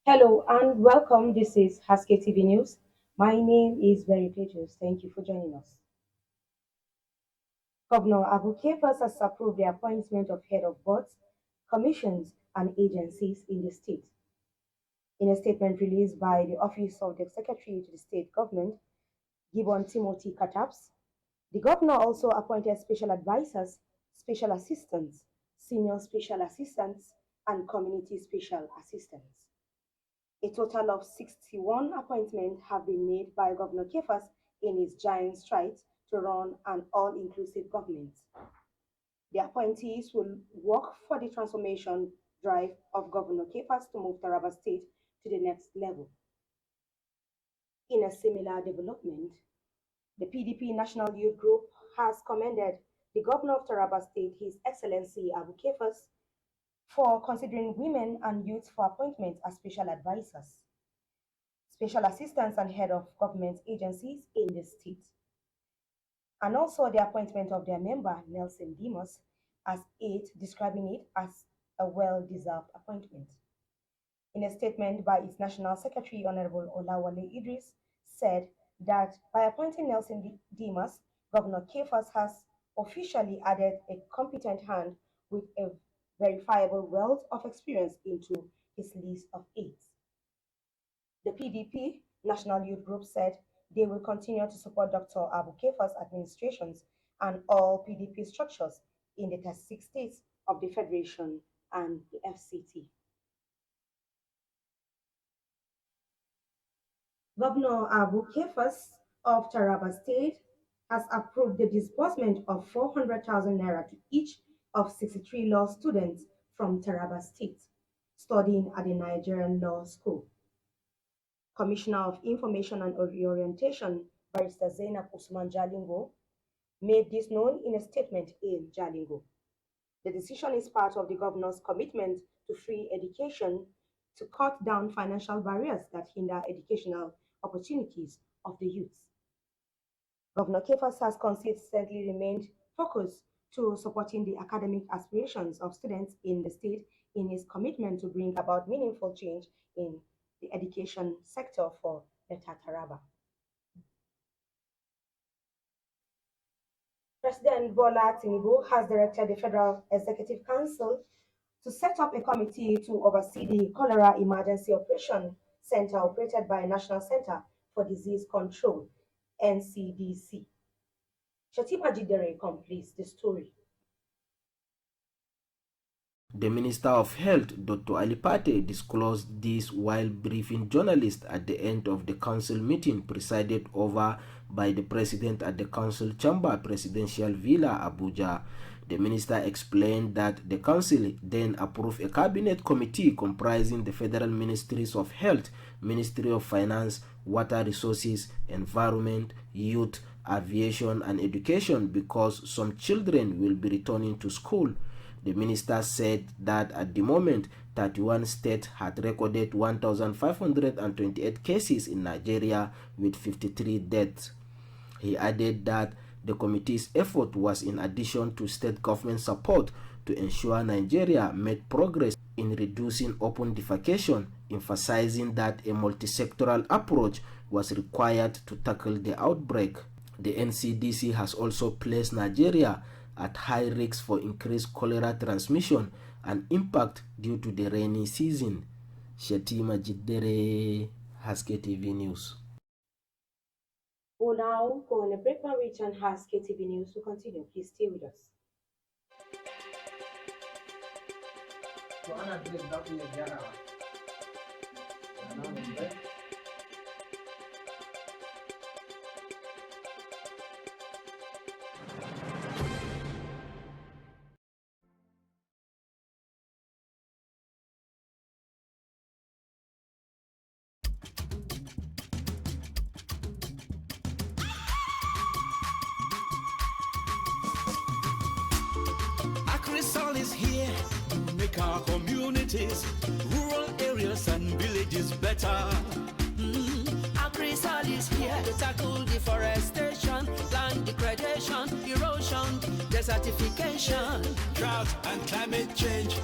Hello and welcome. This is HASKE-TV News. My name is Very Pages. Thank you for joining us. Governor Abu Kefas has approved the appointment of head of boards, commissions, and agencies in the state. In a statement released by the Office of the Secretary to the State Government, Gibbon Timothy Kataps, the governor also appointed special advisors, special assistants, senior special assistants, and community special assistants. A total of 61 appointments have been made by Governor Kefas in his giant strides to run an all-inclusive government. The appointees will work for the transformation drive of Governor Kefas to move Taraba State to the next level. In a similar development, the PDP National Youth Group has commended the Governor of Taraba State, His Excellency Abu Kefas, for considering women and youth for appointment as special advisors, special assistants, and head of government agencies in the state, and also the appointment of their member, Nelson Dimas, as aide, describing it as a well-deserved appointment. In a statement by its National Secretary, Honorable Olawale Idris, said that by appointing Nelson Dimas, Governor Kefas has officially added a competent hand with a verifiable wealth of experience into his list of aides. The PDP National Youth Group said they will continue to support Dr. Abu Kefa's administrations and all PDP structures in the 36 states of the Federation and the FCT. Governor Abu Kefas of Taraba State has approved the disbursement of 400,000 naira to each of 63 law students from Taraba State studying at the Nigerian Law School. Commissioner of Information and Orientation, Barrister Zainab Usman Jalingo, made this known in a statement in Jalingo. The decision is part of the governor's commitment to free education to cut down financial barriers that hinder educational opportunities of the youth. Governor Kefas has consistently remained focused to supporting the academic aspirations of students in the state in his commitment to bring about meaningful change in the education sector for Beta Taraba. President Bola Tinubu has directed the Federal Executive Council to set up a committee to oversee the Cholera Emergency Operation Center operated by National Center for Disease Control, NCDC. Shatima Jidere completes the story. The Minister of Health, Dr. Ali Pate, disclosed this while briefing journalists at the end of the council meeting presided over by the President at the Council Chamber Presidential Villa, Abuja. The minister explained that the council then approved a cabinet committee comprising the Federal Ministries of Health, Ministry of Finance, Water Resources, Environment, Youth, Aviation and Education because some children will be returning to school. The minister said that at the moment, 31 states had recorded 1,528 cases in Nigeria with 53 deaths. He added that the committee's effort was in addition to state government support to ensure Nigeria made progress in reducing open defecation, emphasizing that a multi-sectoral approach was required to tackle the outbreak. The NCDC has also placed Nigeria at high risk for increased cholera transmission and impact due to the rainy season. Shatima Jidere, HASKE-TV News. We'll now go on a break and return. HASKE-TV News to continue. Please stay with us. Crystal is here to make our communities, rural areas and villages better. Crystal is here to tackle deforestation, land degradation, erosion, desertification, drought and climate change,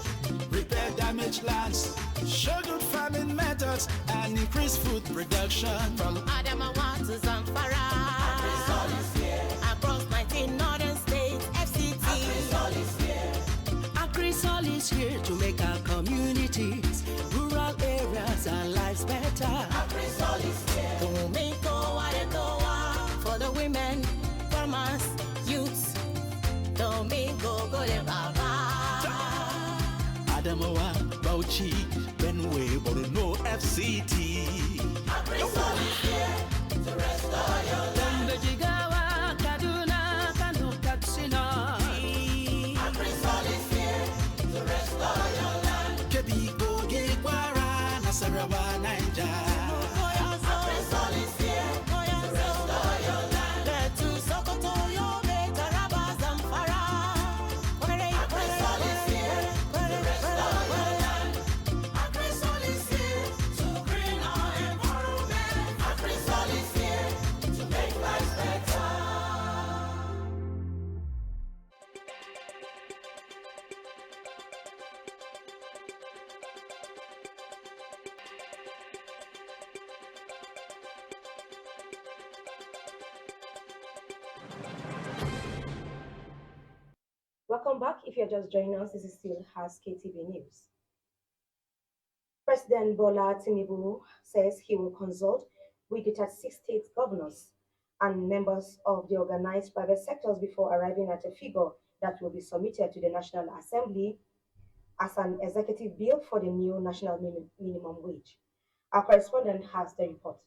repair damaged lands, show good farming methods. methods and increase food production. From Adamawa to Zamfara, AgriSol is here. Across 19 northern states, FCT. AgriSol is here. AgriSol is here to make our communities, rural areas and lives better. AgriSol is here to make for the women, farmers, youths. Domingo Baba. Adamawa, Bauchi, Benue, Borno, FCT. AgriSol is here to restore your land. Jigawa, Kaduna, Kano, Katsina. AgriSol is here to restore your land. Kebi, Kogi, Kwara, Nasarawa, Niger. AgriSol is here to restore your land. Let to Sokoto, Yobe, Taraba, Zamfara. AgriSol is here to restore your land. AgriSol is here to green our environment. AgriSol is here to make life better. Welcome back. If you're just joining us, this is still HASKE-TV News. President Bola Tinubu says he will consult with the 36 state governors and members of the organized private sectors before arriving at a figure that will be submitted to the National Assembly as an executive bill for the new national minimum wage. Our correspondent has the report.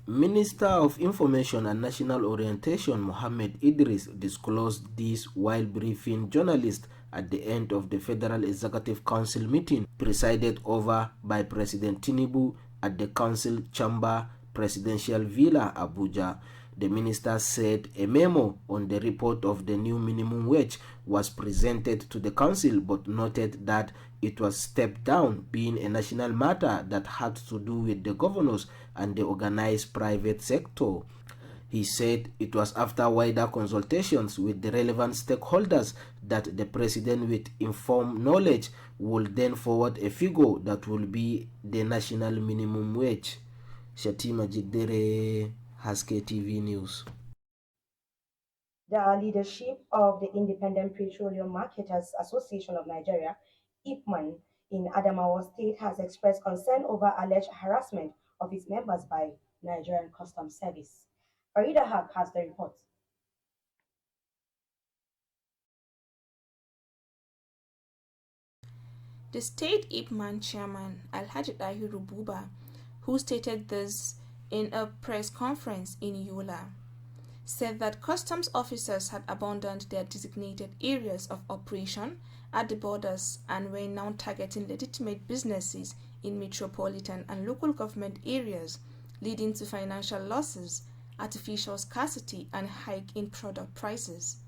Minister of Information and National Orientation Mohammed Idris disclosed this while briefing journalists at the end of the Federal Executive Council meeting presided over by President Tinubu at the Council Chamber Presidential Villa, Abuja. The minister said a memo on the report of the new minimum wage was presented to the council, but noted that it was stepped down, being a national matter that had to do with the governors and the organized private sector. He said it was after wider consultations with the relevant stakeholders that the president, with informed knowledge, would then forward a figure that will be the national minimum wage. Shatima Jidere, HASKE-TV News. The leadership of the Independent Petroleum Marketers Association of Nigeria, IPMAN, in Adamawa State has expressed concern over alleged harassment of its members by Nigerian Customs Service. Farida Haq has the report. The state IPMAN chairman, Alhaji Dahiru Buba, who stated this in a press conference in Yola, said that customs officers had abandoned their designated areas of operation at the borders and were now targeting legitimate businesses in metropolitan and local government areas, leading to financial losses, artificial scarcity, and hike in product prices.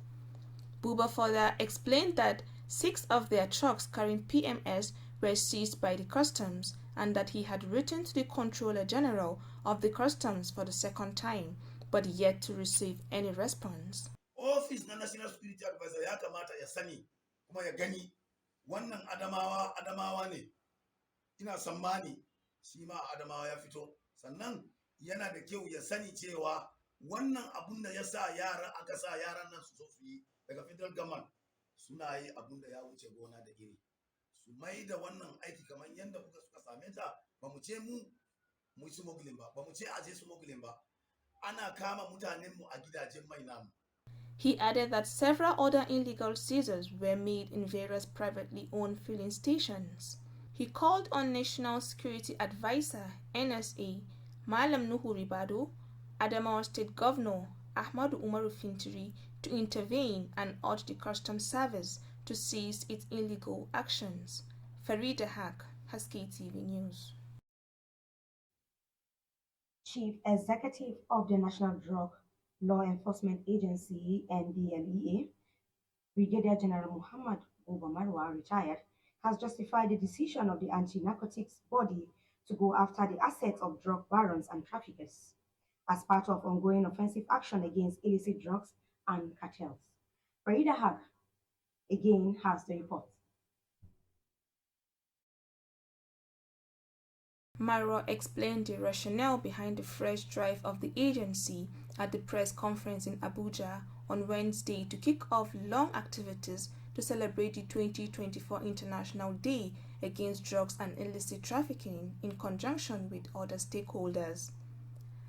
Buba further explained that 6 of their trucks carrying PMS were seized by the customs and that he had written to the Controller General of the Customs for the second time, but yet to receive any response. Office na National Security Advisor ya kamata ya sani kuma ya gani wannan Adamawa ne, ina sammani shi ma Adamawa ya fito, sannan yana da kyau ya sani cewa wannan abun da ya sa aka sa yaran nan su zo su yi daga federal government suna yi abun da ya wuce gona da iri, su mai da wannan aiki kamar yadda suka same ta. Ba mu ce mu smuggling ba, ba mu ce aje smuggling ba, ana kama mutanenmu a gidajen mai namu. He added that several other illegal seizures were made in various privately owned filling stations. He called on National Security Advisor (NSA) Malam Nuhu Ribado, Adamawa State Governor Ahmadu Umaru Fintiri to intervene and urge the Customs Service to cease its illegal actions. Farida Haq, HASKE-TV News. Chief Executive of the National Drug Law Enforcement Agency (NDLEA), Brigadier General Muhammad Buba Marwa, retired, has justified the decision of the anti-narcotics body to go after the assets of drug barons and traffickers as part of ongoing offensive action against illicit drugs and cartels. Farida Haq again has the report. Mara explained the rationale behind the fresh drive of the agency at the press conference in Abuja on Wednesday to kick off long activities to celebrate the 2024 International Day Against Drugs and Illicit Trafficking in conjunction with other stakeholders.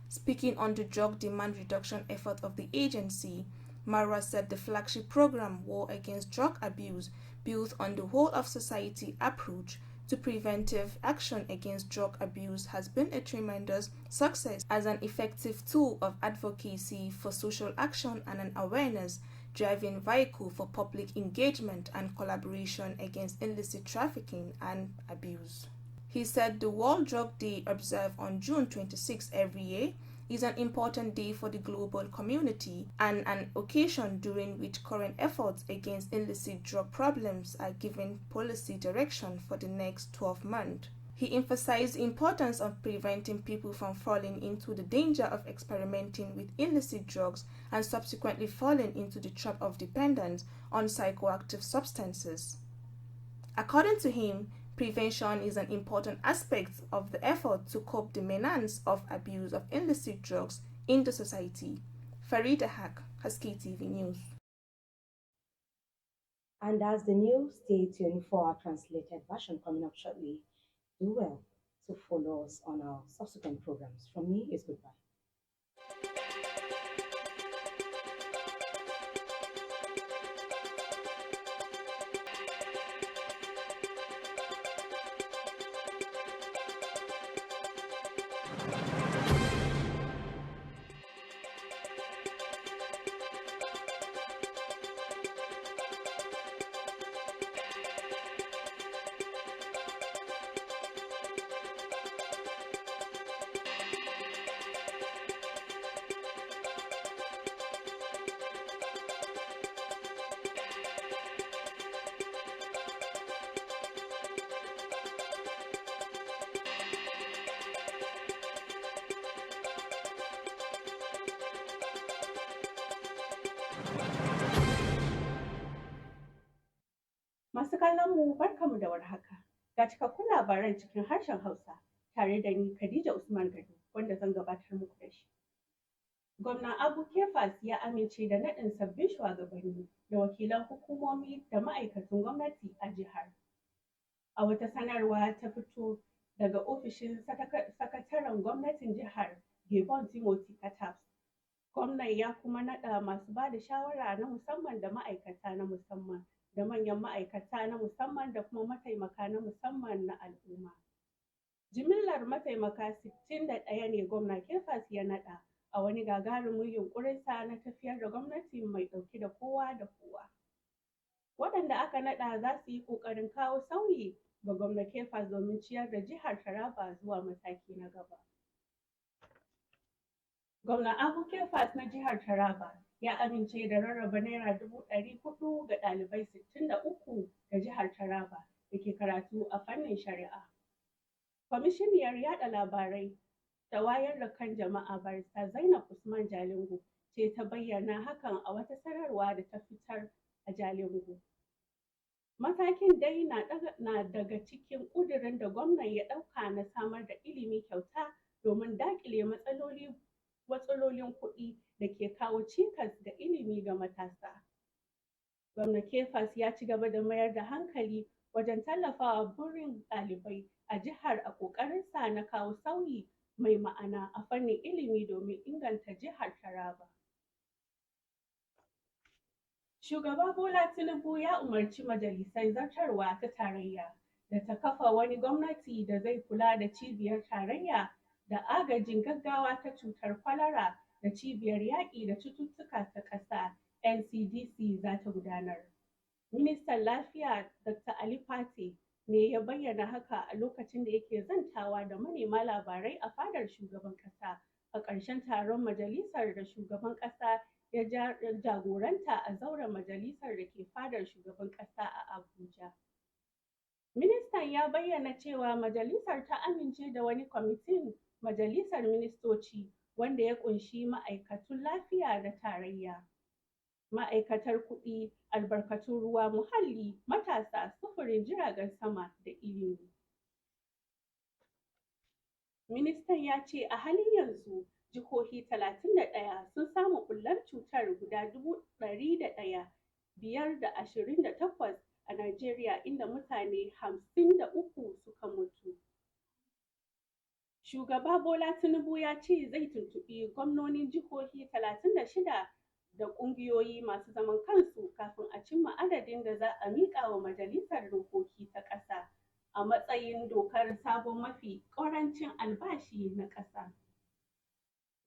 Speaking on the drug demand reduction effort of the agency, Mara said the flagship program War Against Drug Abuse built on the whole of society approach to preventive action against drug abuse has been a tremendous success as an effective tool of advocacy for social action and an awareness driving vehicle for public engagement and collaboration against illicit trafficking and abuse. He said the World Drug Day observed on June 26 every year is an important day for the global community and an occasion during which current efforts against illicit drug problems are given policy direction for the next 12 months. He emphasized the importance of preventing people from falling into the danger of experimenting with illicit drugs and subsequently falling into the trap of dependence on psychoactive substances. According to him, prevention is an important aspect of the effort to curb the menace of abuse of illicit drugs in the society. Farida Haq, HASKE-TV News. And as the news, stay tuned for our translated version coming up shortly. Do well to follow us on our subsequent programs. From me, it's goodbye. Masu kallon mu barkamu da warhaka. Ga cikakkun labaran cikin harshen Hausa tare da ni Khadija Usman Gado wanda zan gabatar muku da shi. Gwamna Abu Kefas ya amince da naɗin sabbin shugabanni da wakilan hukumomi da ma'aikatan gwamnati a jihar. A wata sanarwa ta fito daga ofishin sakataren gwamnatin jihar Gabon Timothy Katabs. Gwamnan ya kuma naɗa masu ba da shawara na musamman da ma'aikata na musamman da manyan ma'aikata na musamman da kuma mataimaka na musamman na al'umma. Jimillar mataimaka 61 ne gwamna Kefas ya naɗa a wani gagarumin yunƙurinsa na tafiyar da gwamnati mai ɗauke da kowa da kowa. Waɗanda aka naɗa za su yi ƙoƙarin kawo sauyi ga gwamna Kefas domin ciyar da jihar Taraba zuwa mataki na gaba. Gwamna Abu Kefas na jihar Taraba ya amince da rarraba Naira 400,000 ga ɗalibai 63 da jihar Taraba da ke karatu a fannin shari'a. Kwamishiniyar yaɗa labarai da wayar da kan jama'a barista Zainab Usman Jalingo ce ta bayyana hakan a wata sanarwa da ta fitar a Jalingo. Matakin dai na daga cikin ƙudurin da gwamnan ya ɗauka na samar da ilimi kyauta domin daƙile matsalolin kuɗi da ke kawo cikas ga ilimi ga matasa. Gwamna Kefas ya ci gaba da mayar da hankali wajen tallafawa burin ɗalibai a jihar a ƙoƙarinsa na kawo sauyi mai ma'ana a fannin ilimi domin inganta jihar Taraba. Shugaba Bola Tinubu ya umarci majalisar zartarwa ta tarayya da ta kafa wani gwamnati da zai kula da cibiyar tarayya da agajin gaggawa ta cutar kwalara da cibiyar yaƙi da cututtuka ta ƙasa NCDC za ta gudanar. Ministan Lafiya Dr. Ali Pate ne ya bayyana haka a lokacin da yake zantawa da manema labarai a fadar shugaban ƙasa a ƙarshen taron majalisar da shugaban ƙasa ya jagoranta a zauren majalisar da ke fadar shugaban ƙasa a Abuja. Ministan ya bayyana cewa majalisar ta amince da wani kwamitin majalisar ministoci wanda ya ƙunshi ma'aikatun lafiya da tarayya, ma'aikatar kuɗi, albarkatun ruwa, muhalli, matasa, sufurin jiragen sama da ilimi. Ministan ya ce a halin yanzu jihohi 31 sun samu ɓullar cutar guda 101,528 a Najeriya, inda mutane 53 suka mutu. Shugaba Bola Tinubu ya ce zai tuntuɓi gwamnonin jihohi 36 da ƙungiyoyi masu zaman kansu kafin a cimma adadin da za a miƙa wa Majalisar Dokoki ta ƙasa a matsayin dokar sabon mafi ƙarancin albashi na ƙasa.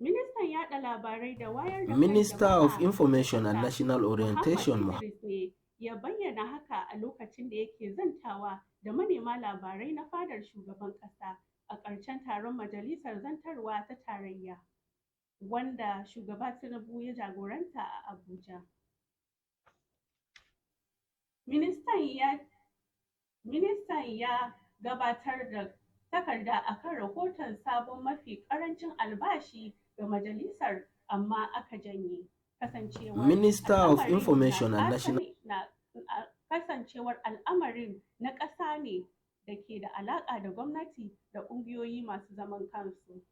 Ministan yaɗa labarai da wayar da kan Minister jama'a of Information na and ƙasa, National Orientation Muhammad Idris ne ya bayyana haka a lokacin da yake zantawa da manema labarai na fadar shugaban ƙasa a ƙarshen taron Majalisar Zantarwa ta Tarayya, wanda shugaba Tinubu ya jagoranta a Abuja. Ministan ya gabatar da takarda akan rahoton sabon mafi ƙarancin albashi ga majalisar, amma aka janye kasancewar Minister of Information and kasancewar al'amarin na ƙasa ne da ke da alaƙa da gwamnati da ƙungiyoyi masu zaman kansu.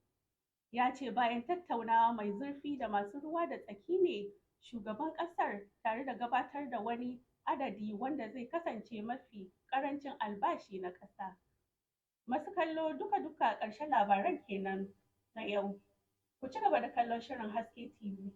Ya ce bayan tattaunawa mai zurfi da masu ruwa da tsaki ne shugaban ƙasar tare da gabatar da wani adadi wanda zai kasance mafi ƙarancin albashi na ƙasa. Masu kallo duka ƙarshen labaran kenan na yau. Ku ci gaba da kallon shirin Haske TV.